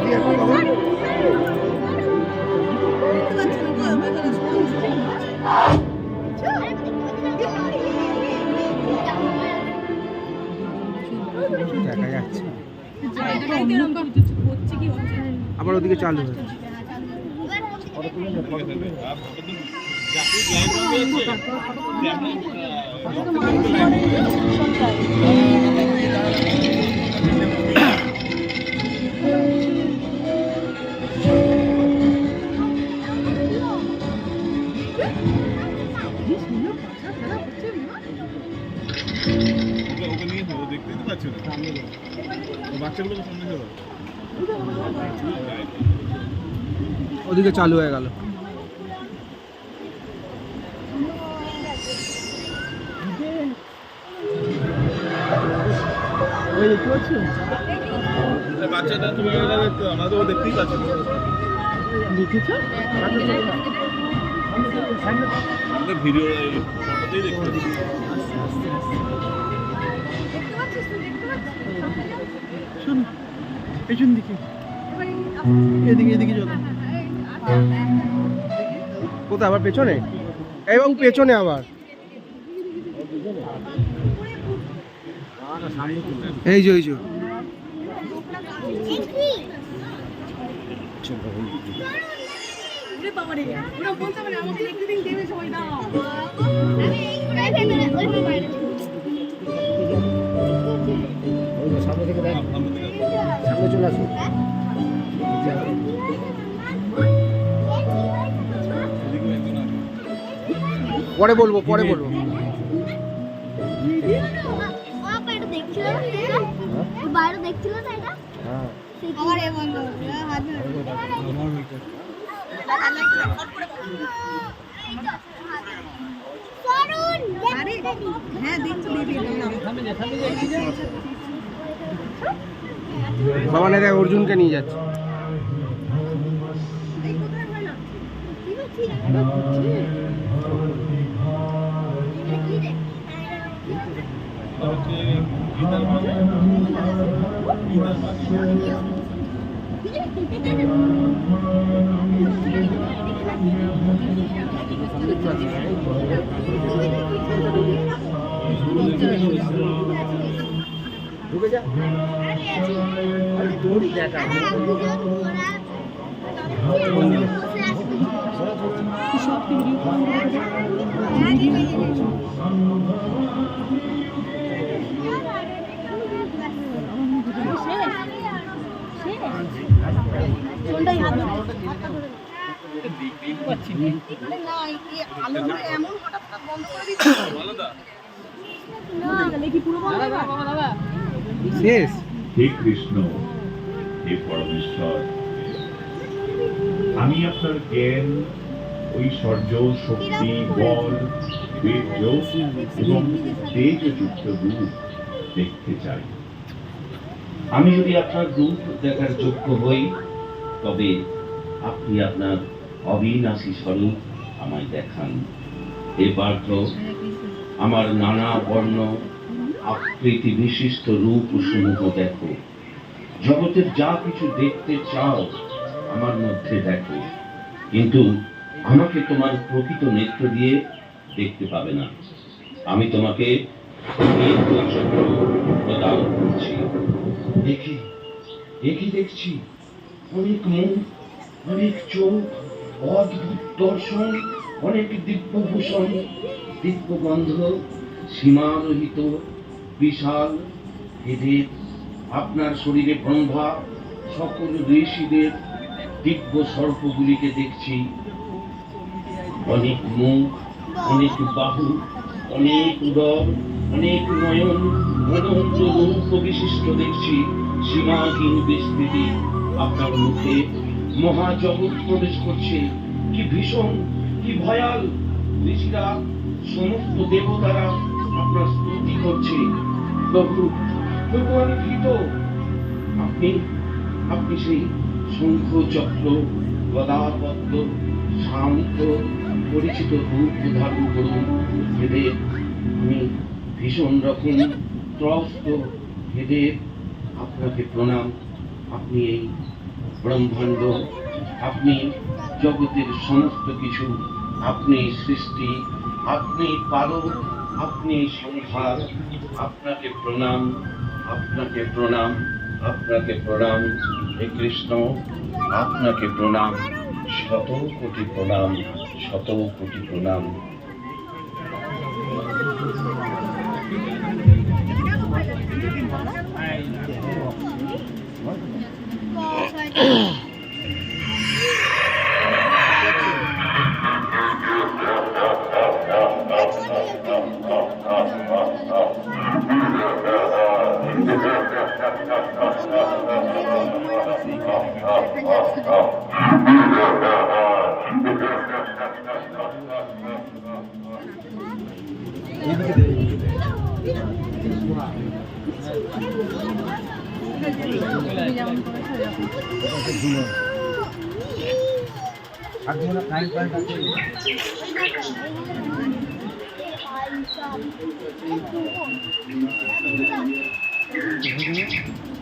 দিয়ে একটু বাবা। দেখা যাচ্ছে আবার ওদিকে চালু হয়েছে। ওদিকে চালু হয়ে গেল। দেখতে পাচ্ছ বাচ্চাটা, তুমি আমরা তো দেখতেই পাচ্ছি। দেখেছো ভিডিও দেখতে শোন পেছন দিকে, এদিকে এদিকে চলো। কোথায় আবার পেছনে? এবং পেছনে আবার এই যে সামনে চলে আসুন। পরে বলবো বাইরে দেখছিল না এটা? হ্যাঁ আমার এই বন্ধ হাত ধরে সরুন আরে হ্যাঁ দেখছো বেবি বাবা না দেখ অর্জুনকে নিয়ে যাচ্ছে। ঢুকে যা তোরই দেখা শেষ। হে কৃষ্ণ, হে পরমেশ্বর, আমি আপনার জ্ঞান, ঐশ্বর্য, শক্তি, বল, বীর্য এবং তেজযুক্ত রূপ দেখতে চাই। আমি যদি আপনার রূপ দেখার যোগ্য হই, তবে আপনি আপনার অবিনাশী স্বরূপ আমায় দেখান। হে পার্থ, আমার নানা বর্ণ আকৃতি বিশিষ্ট রূপ সমূহ দেখো। জগতের যা কিছু দেখতে চাও আমার মধ্যে দেখো, কিন্তু আমাকে তোমার প্রকৃত নেত্র দিয়ে দেখতে পাবে না। আমি তোমাকে প্রদান করছি। দেখছি অনেক মুখ, অনেক চোখ, অদ্ভুত দর্শন, অনেক দিব্যভূষণ, দিব্যগন্ধ, সীমারহিত বিশাল হৃদের আপনার শরীরে ব্রহ্মা সকল ঋষিদের দিব্য সর্পগুলিকে দেখছি। অনেক মুখ, অনেক বাহু, অনেক উদর, অনেক নয়ন, অনন্ত রূপ বিশিষ্ট দেখছি। সীমাহীন বিস্তৃতি আপনার মুখে মহাজগৎ প্রবেশ করছে। কি ভীষণ, কি ভয়াল! ঋষিরা, সমস্ত দেবতারা আপনার স্তুতি করছে। প্রভু, আমি ভীত। আপনি সেই শঙ্খ চক্র গদা পদ্ম শান্ত পরিচিত রূপ ধারণ করুন। এদের আমি ভীষণ রকম ত্রস্ত। এদের আপনাকে প্রণাম। আপনি এই ব্রহ্মাণ্ড, আপনি জগতের সমস্ত কিছু, আপনি সৃষ্টি, আপনি পালক, আপনি সংহার। আপনাকে প্রণাম, আপনাকে প্রণাম, আপনাকে প্রণাম। হে কৃষ্ণ, আপনাকে প্রণাম, শত কোটি প্রণাম, শত কোটি প্রণাম।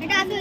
এটা আছে